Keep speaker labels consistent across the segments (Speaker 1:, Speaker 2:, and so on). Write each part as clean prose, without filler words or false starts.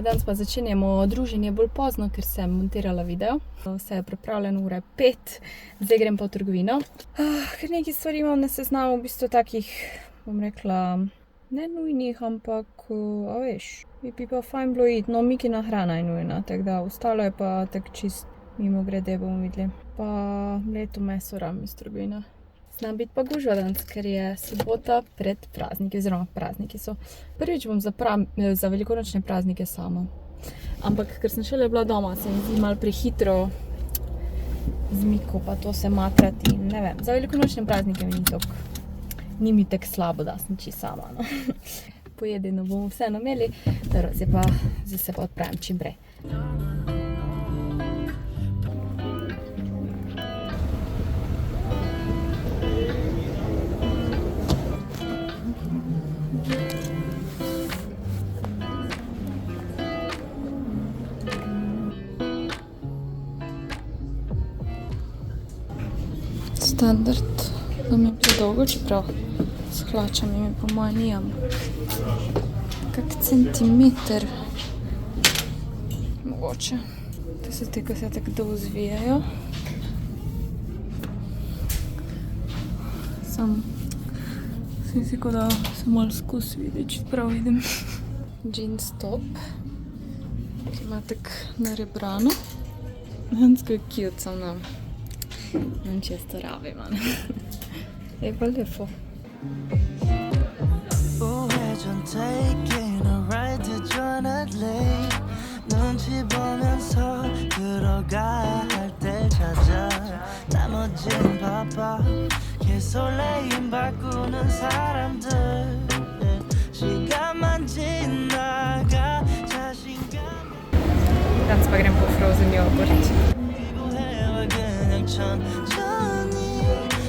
Speaker 1: danes pa začenjamo druženje bolj pozno, ker sem montirala video. Vse je pripravljeno, ura je 5, zdaj grem pa v trgovino. Ker nekaj stvari imam na seznamu, v bistvu takih, bom rekla, ne nujnih, ampak, a veš, bi pa fajn bilo iti. No, Mikina hrana je nujna, tako da ostalo je pa tako čist mimo grede, bomo videli. Pa leto meso ram iz trgovina. Znam biti pa gužva danes, ker je sobota pred prazniki, oziroma prazniki so. Prvič bom za velikonočne praznike sama. Ampak, ker sem šele bila doma, se mi zdi malo prehitro z Miko, pa to se matrati, ne vem. Za velikonočne praznike ni mi tako slabo, da sem čisto sama, no. Pojedeno bomo vseeno imeli, zdaj se pa odpravim čim prej. Standard, da mi je predolgo, čeprav s hlačami mi po moje nijam. Kak centimeter. Mogoče. To so te, ko se tako dolgo zvijajo. Sam sem si kot da se malo skozi vidi, čeprav vidim. Jeans top. Ki ima tako narebrano. Hansko je cute sam nam. Non ci sto rave, man. E quello è fu. 우회전 taking a ride to journey. 눈치 보면서 들어가야 할 때 찾아. 나머진 바빠. 개설레임 바꾸는 사람들. 시간만 지나가 자신감. Teraz pagram po frozen yogurt. 천천히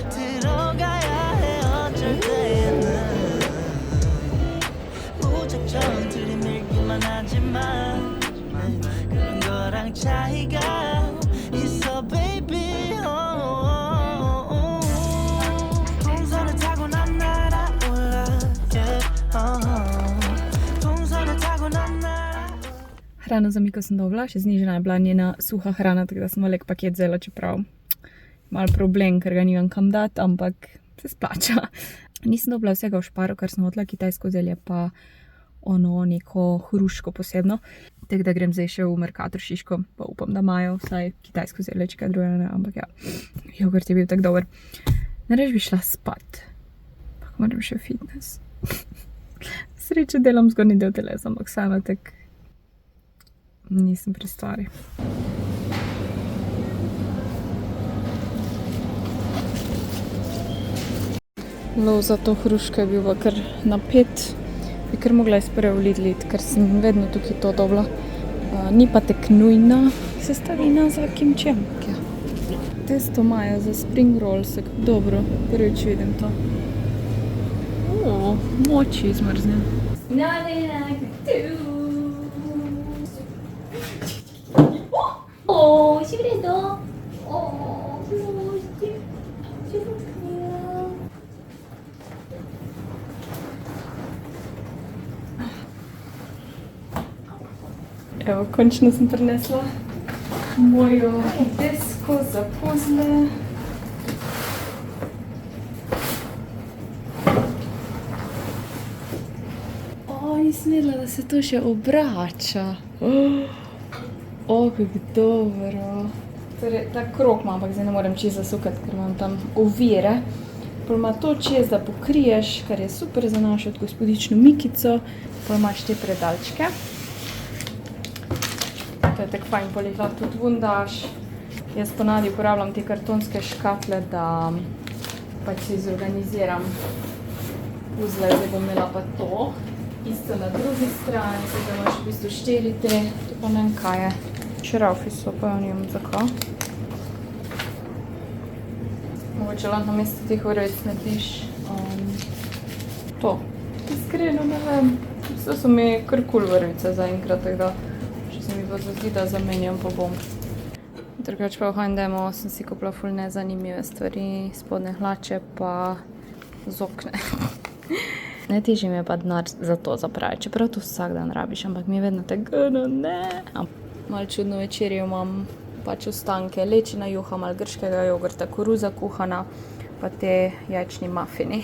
Speaker 1: 들어가야 해 어쩔 때에는 무작정 들이밀기만 하지만 그런 거랑 차이가 있어 baby 동선을 타고 난 날아올라 동선을 타고 난 날아올라. Hrano za Miko sem dobila, še znižena je bila njena suha hrana, tako da sem velik paket vzela, čeprav malo problem, ker ga nimam kam dati, ampak se splača. Nisem dobila vsega v Šparu, kar sem hotela, kitajsko zelje, pa ono neko hruško posebno. Tako da grem zdaj še v Mercator Šiško, pa upam, da imajo vsaj kitajsko zelje, če kaj drugega ne, ampak ja, jogurt je bil tako dober. Nareč bi šla spat, pa moram še fitness. Sreče delam zgornji del telesa, ampak sama tak nisem pri stvari. Lov za to hruško je bil pa kar napet. Bi kar mogla iz prve v Lidl iti, ker sem vedno tukaj to dobila. Ni pa tek nujna sestavina za kimčijem. Testo imajo za spring rolls, dobro, prvič vidim to. Moči izmrzne. 시브레도 Evo, končno sem prinesla mojo desko za puzle. Nisem vedela, da se to še obrača. Kako dobro. Torej, ta krog ima, ampak zdaj ne morem čez zasukati, ker imam tam ovire. Pol ima to čez, da pokriješ, kar je super za našo gospodično Mikico. Pol imaš te predalčke. To je tako fajn, pol jih lahko tudi ven daš. Jaz ponavadi uporabljam te kartonske škatle, da pač si zorganiziram puzle. Zdaj bom imela pa to. Isto na drugi strani, da imaš v bistvu 4 te, to pa ne vem kaj je. Šrafi so, pa jo nimam zakaj. Mogoče lahko na mesto teh vrvic narediš to. Iskreno ne vem, vse so mi kar kul vrvice zaenkrat, tako da če se mi pa zazdi, da zamenjam, pa bom. Drugače pa v H&M sem si kupila ful nezanimive stvari, spodne hlače pa z okne. Najtežje mi je pa denar za to zapraviti, čeprav to vsak dan rabiš, ampak mi je vedno tako, no ne. Malo čudno večerjo imam pač ostanke, lečina juha, malo grškega jogurta, koruza kuhana, pa te jajčni mafini.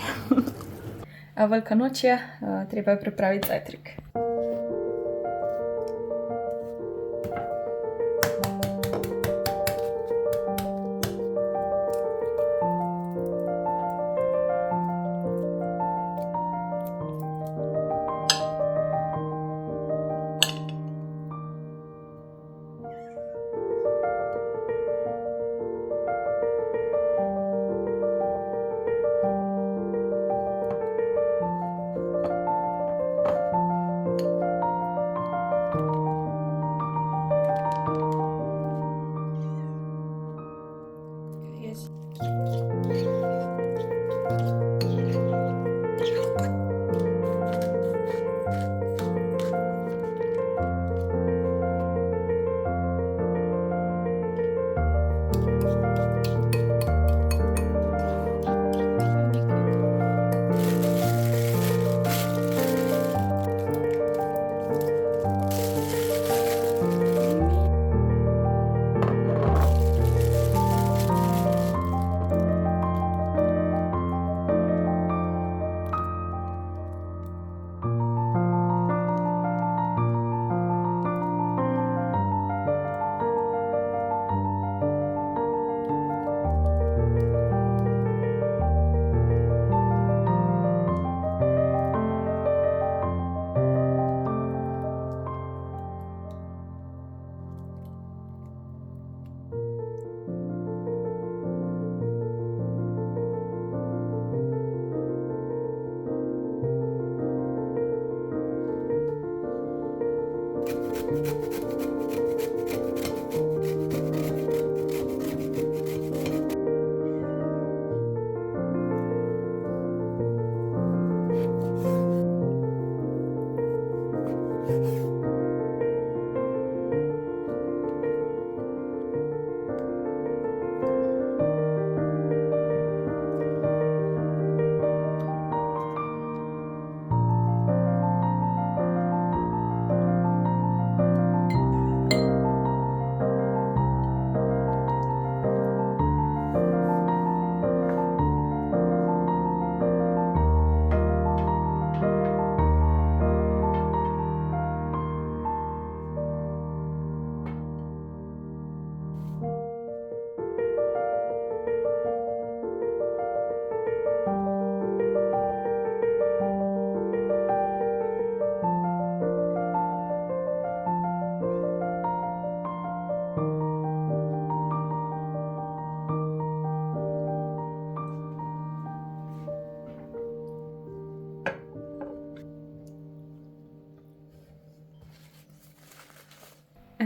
Speaker 1: Velika noč je, treba je pripraviti zajtrk.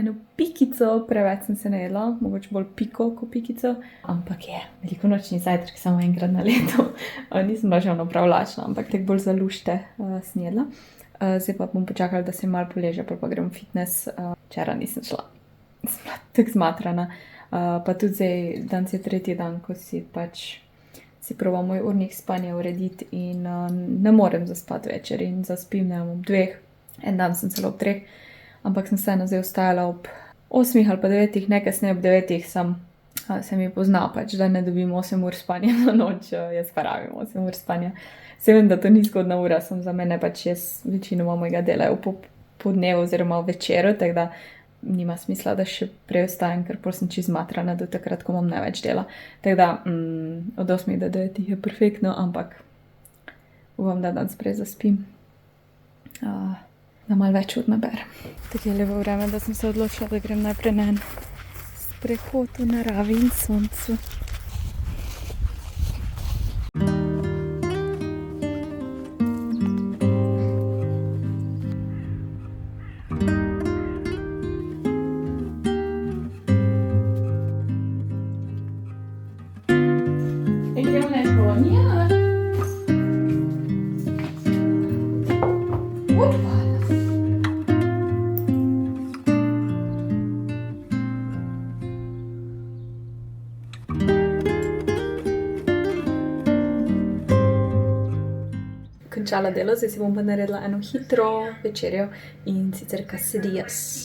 Speaker 1: Eno pikico, preveč sem se najedla, mogoče bolj piko kot pikico, ampak je velikonočni zajtrk samo enkrat na leto. Nisem bila že ono prav lačna, ampak tako bolj za lušte sem jedla. Zdaj pa bom počakala, da se malo poleže, pa grem v fitness. Včeraj nisem šla, sem bila tako zmatrana. Pa tudi zdaj, danes je tretji dan, ko si probam moj urnik spanja urediti in ne morem zaspati večer in zaspim ne ob 2, en dan sem celo ob 3. Ampak sem vseeno zdaj ostajala ob 8 ali pa 9, najkasneje ob 9 se mi pozna pač, da ne dobim 8 ur spanja na noč, jaz pa rabim 8 ur spanja. Se vem, da to ni zgodna ura, sem za mene pač jaz večinoma mojega dela po dnevu oziroma v večeru, tako da nima smisla, da še prej ostajam, ker pol sem čisto zmatrana do takrat, ko imam največ dela. Tako da od 8 do 9 je perfektno, ampak upam, da danes prej zaspim. Da malo več ur naberem. Tako je lepo vreme, da sem se odločila, da grem najprej na en sprehod v naravi in soncu. končala delo, zdaj si bom pa naredila eno hitro večerjo in sicer quesadillas.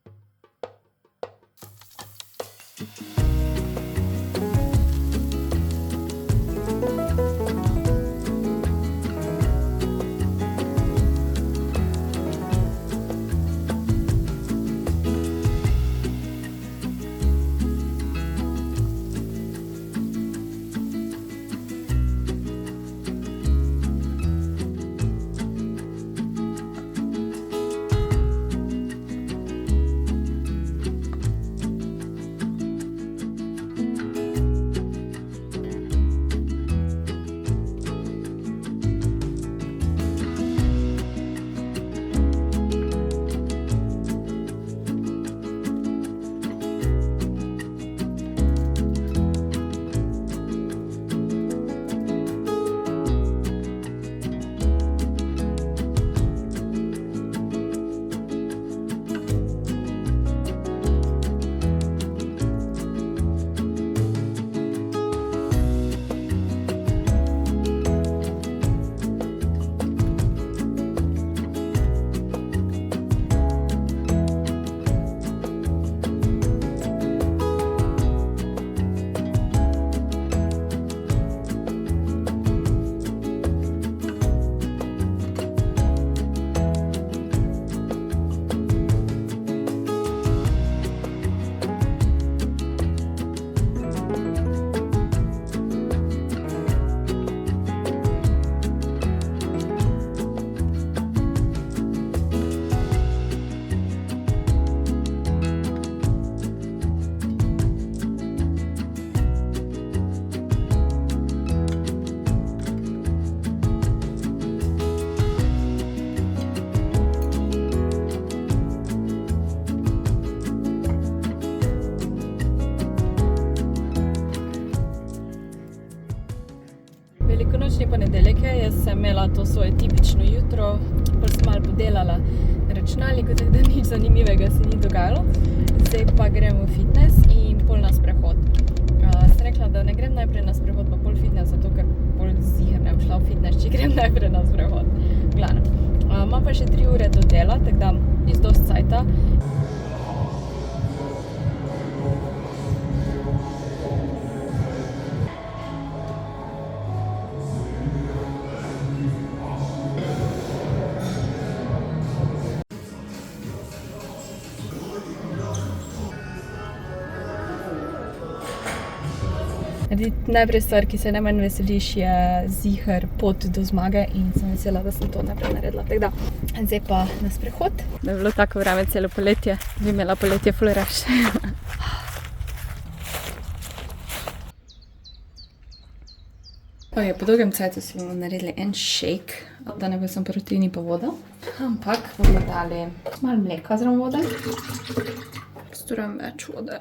Speaker 1: Velikonočni ponedeljek je, jaz sem imela to svoje tipično jutro, pol sem malo podelala na računalniku, tako da nič zanimivega se ni dogajalo. Zdaj pa grem v fitness in pol na sprehod. Sem rekla, da ne grem najprej na sprehod pa pol fitness, zato ker pol ziher ne bom šla v fitness, če grem najprej na sprehod. Glavno. Imam pa še 3 ure do dela, tako da dosti cajta. Najprej stvar, ki se najmanj veseliš, je ziher pot do zmage in sem vesela, da sem to najprej naredila. Tako da, zdaj pa na sprehod. Da je bilo tako vreme celo poletje, bi imela poletje ful raš. Po dolgem cajtu si bomo naredili en shake, da ne bo sem proteini pa voda. Ampak bomo dali malo mleka zraven vode. Postujem več vode.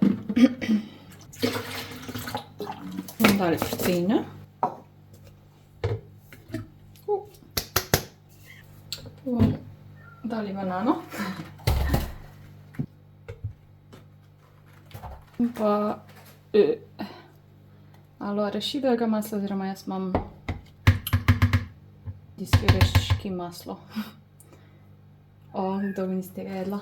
Speaker 1: Bomo dali proteine. Bomo dali banano. In pa malo arašidovega masla, oziroma jaz imam diskireški maslo. Kdo bi niste tega jedla?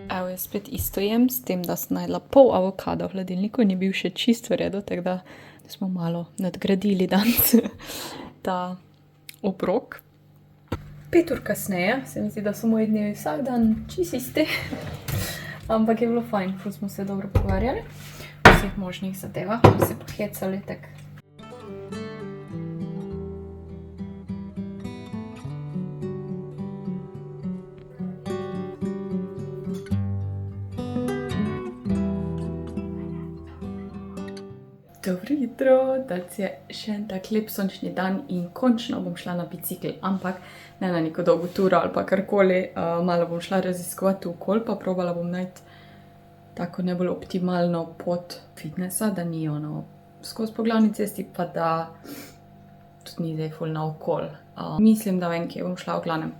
Speaker 1: Evo, jaz spet isto jem, s tem, da sem najedla pol avokada v hladilniku in je bil še čist v redu, tako da smo malo nadgradili danes ta obrok. 5 ur kasneje, se mi zdi, da so moji dnevi vsak dan čist isti, ampak je bilo fajn, ful smo se dobro pogovarjali o vseh možnih zadevah, smo se pohecali, tako. Dobro jutro, danes je še en tak lep sončni dan in končno bom šla na bicikl, ampak ne na neko dolgo turo ali pa karkoli, malo bom šla raziskovati okoli, pa probala bom najti tako najbolj optimalno pot fitnessa, da ni ono skozi po glavni cesti, pa da tudi ni zdaj ful naokol. Mislim, da vem, kje bom šla v glavnem.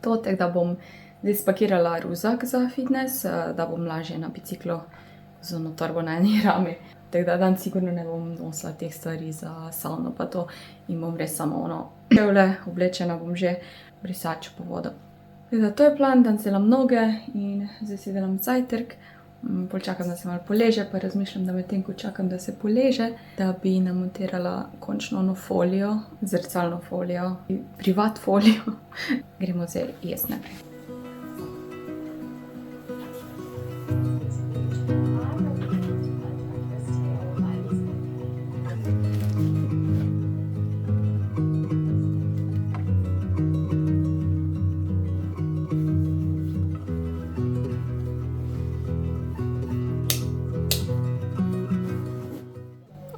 Speaker 1: To, tako da bom zdaj spakirala ruzak za fitness, da bom lažje na biciklu z ono torbo na eni rami. Tako da dan sigurno ne bom nosila teh stvari za savno pa to in bom res samo ono čevlje, oblečena bom že brisač po vodo. Tako da to je plan, danes delam noge in zdaj si delam zajtrk. Pol čakam, da se malo poleže, pa razmišljam, da medtem ko čakam, da se poleže, da bi namontirala končno ono folijo, zrcalno folijo, privat folijo. Gremo zdaj jesti naprej.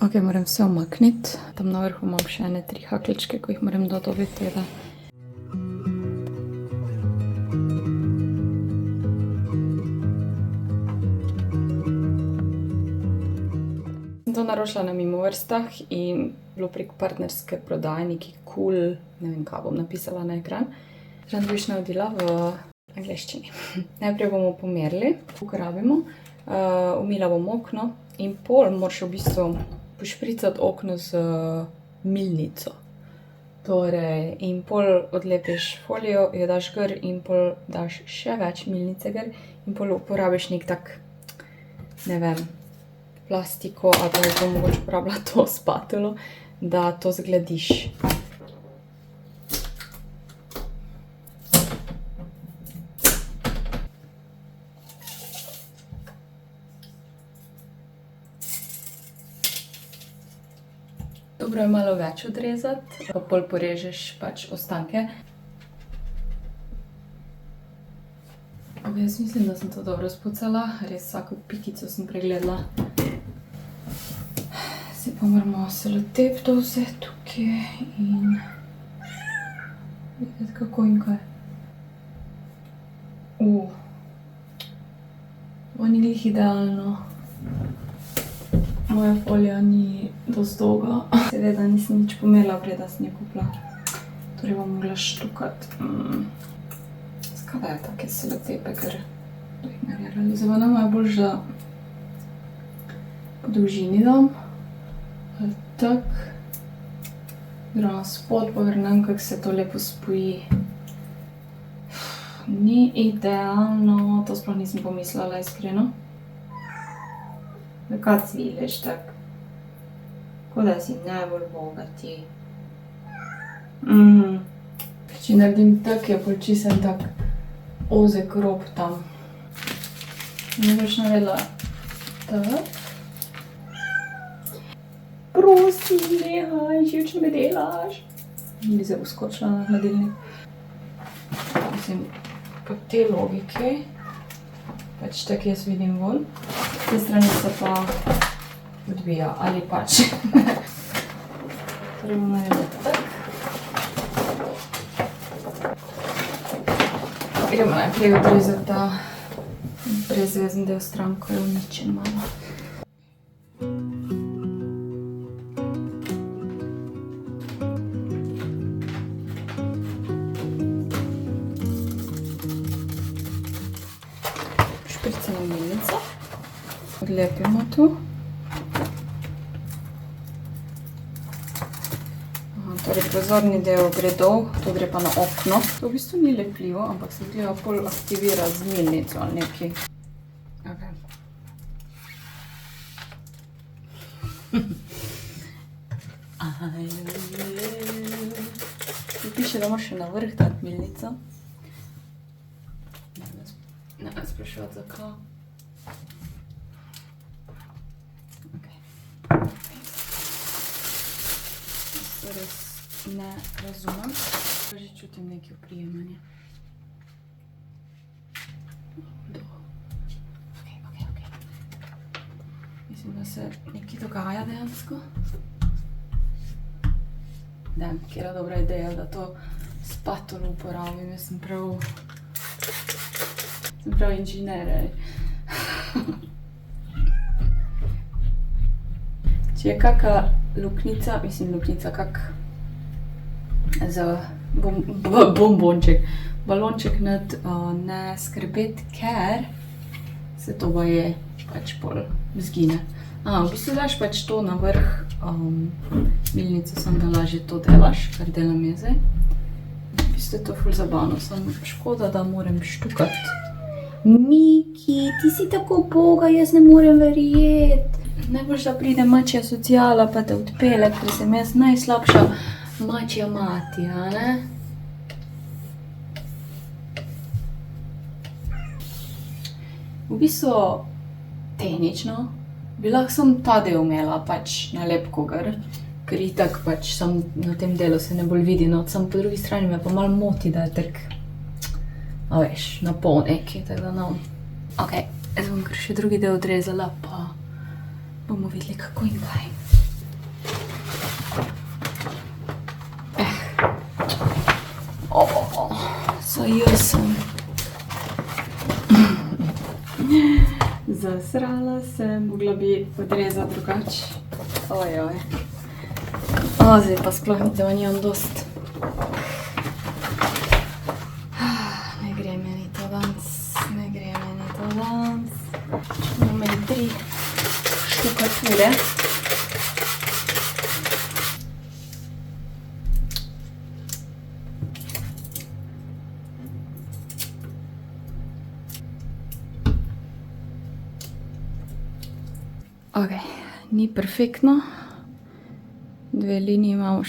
Speaker 1: Ok, moram vse omakniti. Tam na vrhu imam še ene 3 haklčke, ko jih moram dodobiti. Sem to naročila na Mimovrstah in bilo prek partnerske prodaje, neki cool, ne vem, kaj bom napisala na ekran. Randviš navodila v angleščini. Najprej bomo pomerili, koliko rabimo, umila bom okno in pol moraš v bistvu pošpricati okno z milnico. Torej, in pol odlepiš folijo, jo daš gor in pol daš še več milnice gor in pol uporabiš nek tak, ne vem, plastiko ali pa bom mogoče uporabila to spatulo, da to zglediš. Dobro je malo več odrezati, pa pol porežeš pač ostanke. Ok, jaz mislim, da sem to dobro spucala, res vsako pikico sem pregledala. Zdaj pa moramo selotep to vse tukaj in videti kako in kaj. To ni glih idealno. Moja folija ni dosti dolga. Seveda nisem nič pomerila, preden sem jo kupila. Torej bom mogla štukati. Skada je take selotepe, ker to jih ne realizovano. Je bolj, da po dolžini dam. Ali tak. Oziroma spod pa vrnem, kako se to lepo spoji. Ni idealno, to sploh nisem pomislila, iskreno. Kaj ciljaš tak? Ko da si najbolj bogati. Če naredim tak, je pol čisen tak ozek rob tam. Ne boš naredila tak. Prosim, nehaj, živčno me delaš. Bi zdaj uskočila na hladilnik. Mislim, po te logike, pač tak jaz vidim ven. Te strani se pa odbija, ali pač. Torej bomo narediti tak. Gremo najprej odrezati ta brezvezen del stran, ko je uničen malo. Špricamo milnico. Odlepimo tu. Torej, prozorni del gre dol, to gre pa na okno. To v bistvu ni lepljivo, ampak se treba pol aktivira z milnico ali nekaj. Tu piše, da moraš še na vrh dati milnico. Ne me spraševati zakaj. Res ne razumem. Že čutim nekaj oprijemanja. Mislim, da se nekaj dogaja dejansko. Dem, kjera dobra ideja, da to spatulo uporabim. Jaz sem prav inženir. Če je kaka luknjica, kak za bombonček, balonček ne skrbeti, ker se to baje pač pol zgine. V bistvu daš pač to na vrh milnice, samo da lažje to delaš, kar delam je zdaj. V bistvu je to ful zabavno, samo škoda, da moram štukati. Miki, ti si tako uboga, jaz ne morem verjeti. Najbolj, da pride mačja sociala pa te odpele, ker sem jaz najslabša mačja mati, a ne? V bistvu, tehnično, bi lahko samo ta del imela, pač nalepko gor, ker itak pač sam na tem delu se ne bolj vidi, no, samo po drugi strani me pa malo moti, da je tak, a veš, na pol neki, tako da no. Ok, jaz bom kar še drugi del odrezala, pa bomo videli, kako in kaj. Saj sem. Zasrala sem, mogla bi odrezati drugače. Ojoj. Zdaj pa sploh da nimam dost. Ne gre meni to danes. Bomo imeli 3 štukature. Ok, ni perfektno. 2 linije imamo.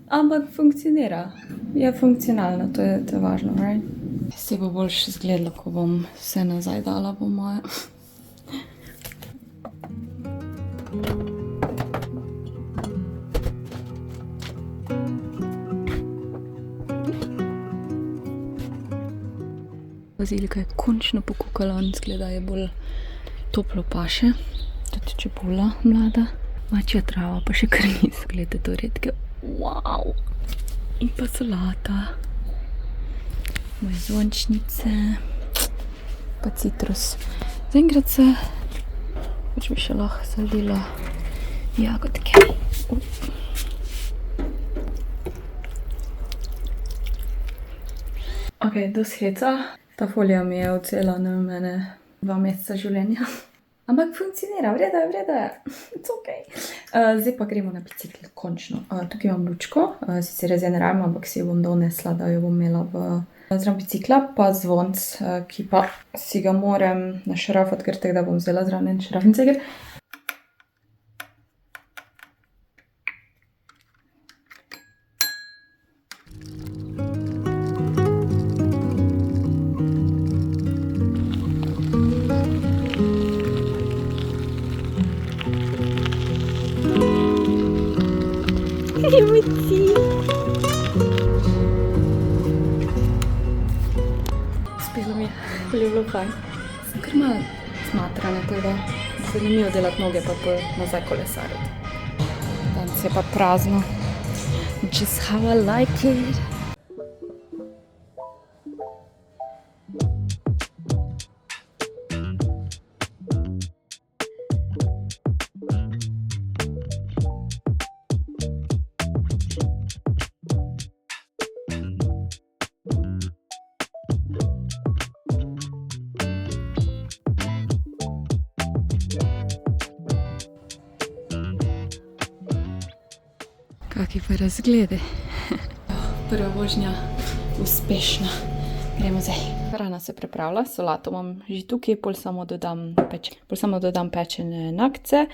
Speaker 1: Ampak funkcionira. Je funkcionalno, to je važno, right? Se bo boljše izgledalo, ko bom vse nazaj dala po moje. Bazilika je končno pokukala, on izgleda je bolj toplo paše. Tudi čebula mlada. Mačja trava pa še kar niso, gledajte to redke. Wow! In pa solata. Moje zvončnice. Pa citrus. Zaenkrat se pač bi še lahko sadila jagodke. Ok, dosti heca. Ta folija mi je odcela na mene 2 meseca življenja. Ampak funkcionira, v redu je. It's ok. Zdaj pa gremo na bicikl, končno. Tukaj imam lučko, sicer je zdaj ne rabim, ampak si jo bom donesla, da jo bom imela zraven bicikla, pa zvonc, ki pa si ga moram našrafati, ker tako da bom vzela zraven en šrafenceger. Spelo mi je, bilo fajn. Sem kar malo smatrana, tako da zanimivo delati noge pa nazaj kolesariti. Danes je pa prazno. Just how I like it. Kaki pa razgledi. Prva vožnja uspešna. Gremo zdaj. Hrana se pripravlja, solato imam že tukaj, pol samo dodam pečene nakce,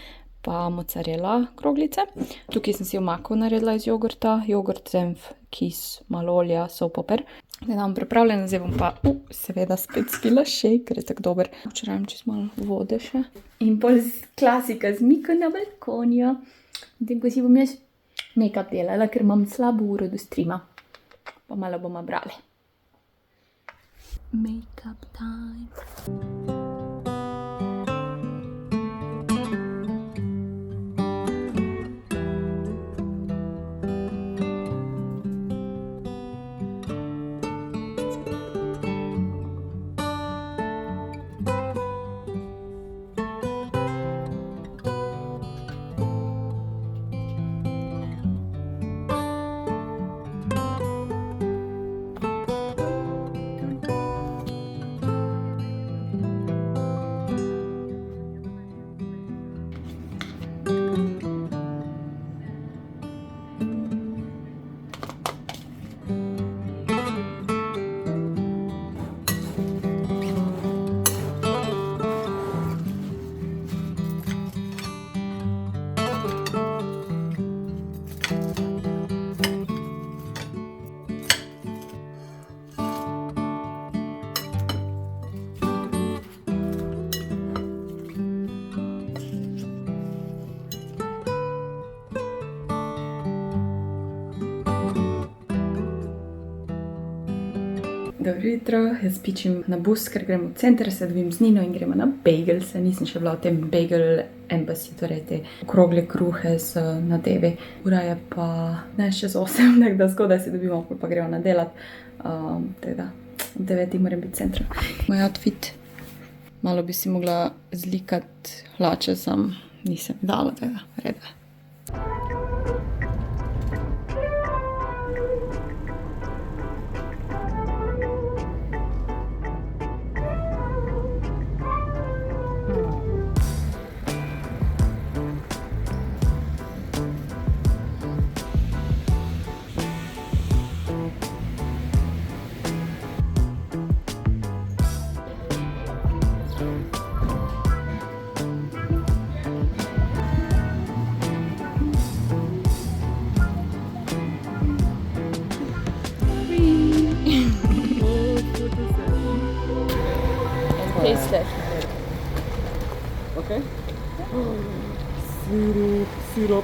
Speaker 1: pa mozzarella kroglice. Tukaj sem si omako naredila iz jogurta, jogurt, zenf, kis, malo olja, sol, poper. Zdaj dam pripravljeno, zdaj bom pa seveda spet spila shake, ker je tako dober. Včeraj imam čist malo vode še. In pol klasika z Miko na balkonju. Potem, ko si bom jaz make-up delala, ker imam slabo uro do streama. Pa malo bomo brali. Make-up time. Dobro jutro, jaz pičim na bus, ker gremo v center, se dobim z Nino in gremo na bagelse. Nisem še bila v tem bagel embassy, torej te okrogle kruhe z nadevi. Ura je pa ne še z 8, tako da zgodaj se dobimo, pa gremo nadelat. Tako da, ob 9 moram biti v centru. Moj outfit, malo bi si mogla zlikati hlače, sam nisem dala tega reda. Taste it.
Speaker 2: Okay. Syrup.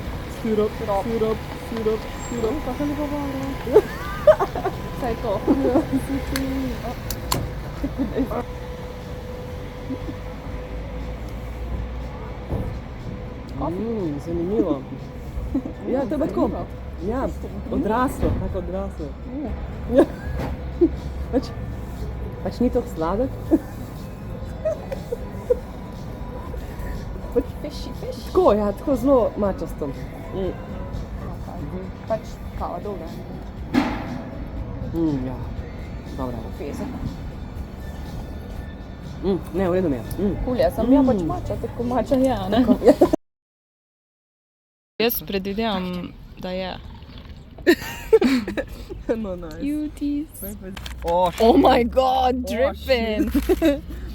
Speaker 1: Kako lepo barva. Vsaj to.
Speaker 2: Zanimivo. Ja, to je tako. Ja, odraslo, tako odraslo. Ja. Pač ni tako sladek.
Speaker 1: Fiši.
Speaker 2: Tako, ja, tako zelo mačasto.
Speaker 1: Pač kava dolga.
Speaker 2: Ja, dobra.
Speaker 1: Pezek.
Speaker 2: Ne, v redu mi je.
Speaker 1: Kulja, sem ja pač mača, tako mača je, ne? Jaz predvidevam, da je.
Speaker 2: No, nice.
Speaker 1: Cuties.
Speaker 2: Oh,
Speaker 1: Oh my god, dripping.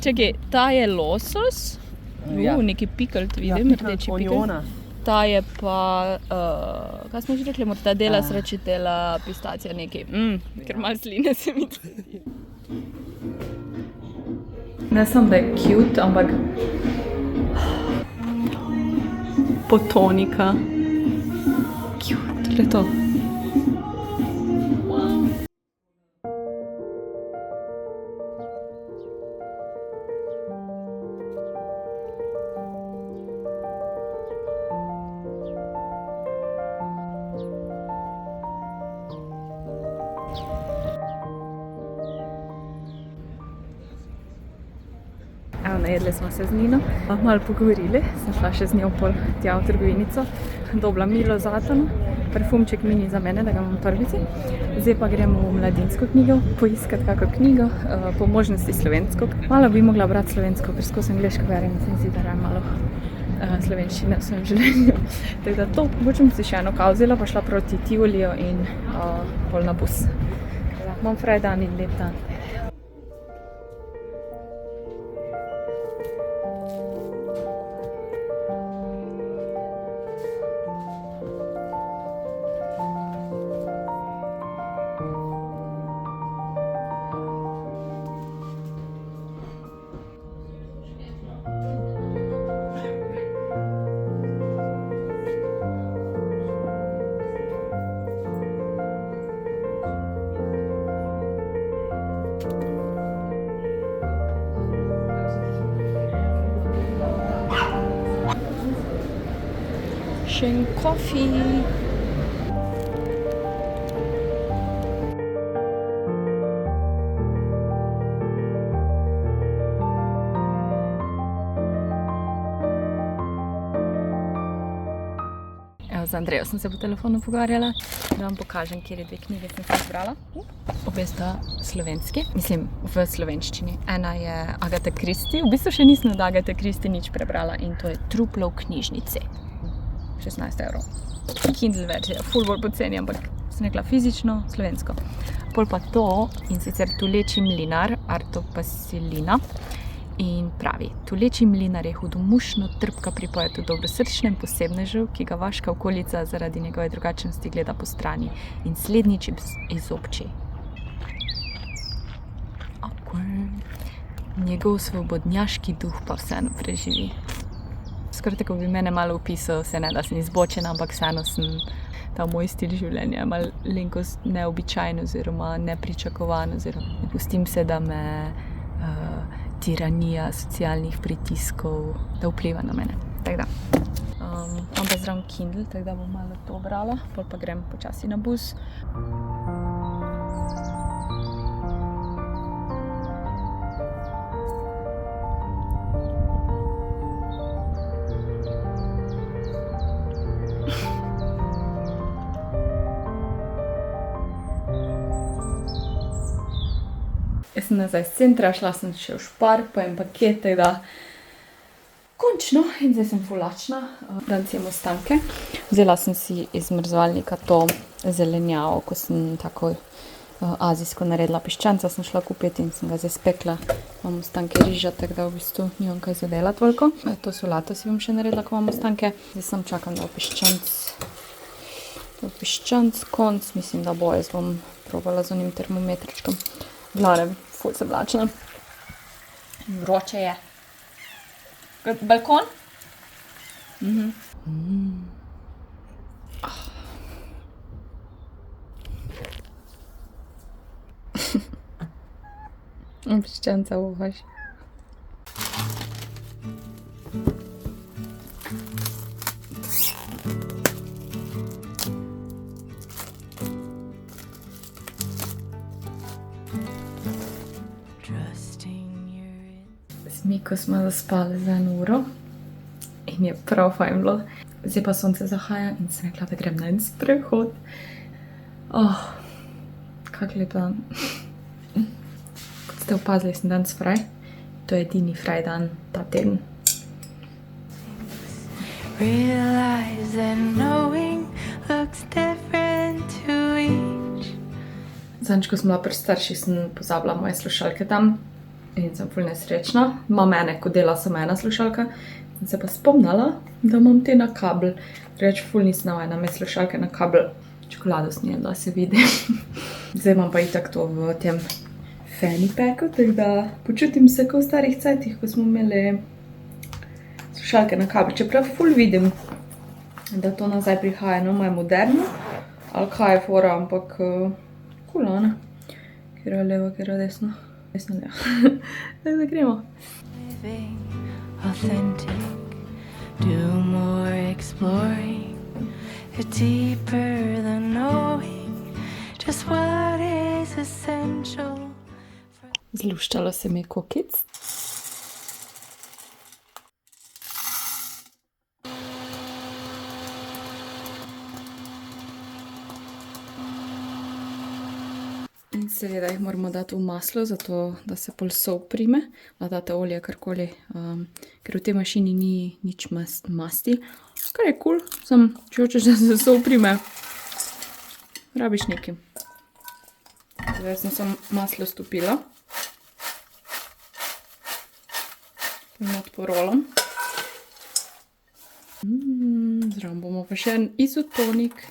Speaker 1: Čakaj, ta je losos.
Speaker 2: Ja.
Speaker 1: Neki pikalt vidim, rdeči pikalt.
Speaker 2: oniona.
Speaker 1: Ta je pa, kaj smo že rekli, mortadela, srečitela, pistacija neki. Ker malo sline se mi tudi. Ne samo, da je cute, ampak potonika. Cute, le to. Evo, najedli smo se z Nino, malo pogovorili, sem šla še z njo pol tja v trgovinico, dobila milo zatonu, parfumček mini za mene, da ga imam v torbici. Zdaj pa gremo v mladinsko knjigo, poiskati kako knjigo, po možnosti slovensko. Malo bi mogla brati slovensko, ker skozi angleško berem, se mi zdi, da rajem malo slovenščine v svojem življenju. Tako da to, bočem si še eno kavo vzela, pa šla proti Tivoliju in pol na bus. Imam fraj dan in lep dan. Schön Kaffee. Evo, z Andrejo sem se po telefonu pogovarjala, da vam pokažem, kjer dve knjige sem se izbrala. Obe sta slovenski, mislim v slovenščini. Ena je Agatha Christie, v bistvu še nisem od Agathe Christie nič prebrala in to je Truplo v knjižnici. 16 €. Kindle verzija, ful bolj poceni, ampak sem rekla fizično, slovensko. Pol pa to, in sicer Tuleči mlinar, Arto Pasilina. In pravi, tuleči mlinar je hudomušno trpka pripoved o dobrosrčnem posebnežu, ki ga vaška okolica zaradi njegove drugačnosti gleda po strani in slednjič izobči. Awkward. Njegov svobodnjaški duh pa vseeno preživi. Skoraj tako bi mene malo opisal, se ne da sem izbočena, ampak vseeno sem ta moj stil življenja, malenkost neobičajen oziroma nepričakovan, oziroma ne pustim se, da me tiranija socialnih pritiskov, da vpliva na mene. Tako da. Imam pa zraven Kindle, tako da bom malo to brala, pol pa grem počasi na bus. Jaz sem nazaj iz centra, šla sem še v Špar, pojem paket, tako da končno, in zdaj sem ful lačna. Danes jem ostanke. Vzela sem si iz mrzovalnika to zelenjavo, ko sem tako azijsko naredila piščanca, sem šla kupiti in sem ga zdaj spekla. Imam ostanke riža, tako da v bistvu nimam kaj za delati toliko. To solato si bom še naredila, ko imam ostanke. Zdaj sem čakam, da bo piščanc konc, mislim, da bo. Jaz bom probala z onim termometričkom. Glavnem, ful sem lačna. Vroče je. Balkon? Piščanca uvaš. Miko smo zaspali za 1 uro in je prav fajn bilo. Zdaj pa sonce zahaja in sem rekla, da grem na en sprehod. Kak lep dan. Kot ste opazili, sem danes fraj. To je edini fraj dan ta teden. Zadnjič, ko sem bila pri starših, sem pozabila moje slušalke tam. In sem ful nesrečna. Imam ene, ko dela samo ena slušalka. Sem se pa spomnila, da imam te na kabel. Reč, ful nisem navajena imeti slušalke na kabel. Čokolado sem jedla, se vidi. Zdaj imam pa itak to v tem fanny packu, tako da počutim se kot v starih cajtih, ko smo imeli slušalke na kabel. Čeprav ful vidim, da to nazaj prihaja, no, malo moderno. Ali kaj je fora, ampak kul, ne? Kjer je levo, kjer je desno. Tako da gremo. Zluščalo se mi je kokic. In seveda jih moramo dati v maslo, zato da se pol sol prime. Da date olje, karkoli, ker v tej mašini ni nič masti. Kar je kul, sem, če hočeš, da se sol prime, rabiš nekaj. Zdaj sem samo maslo stopila. Not porolam. Zraven bomo pa še en izotonik.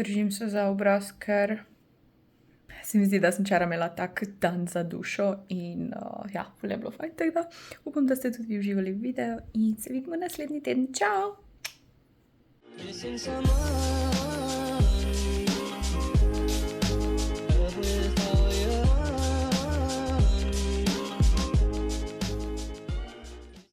Speaker 1: Držim se za obraz, ker se mi zdi, da sem včeraj imela tak dan za dušo in ja, ful je bilo fajn, tako da upam, da ste tudi uživali v videu in se vidimo naslednji teden. Čau!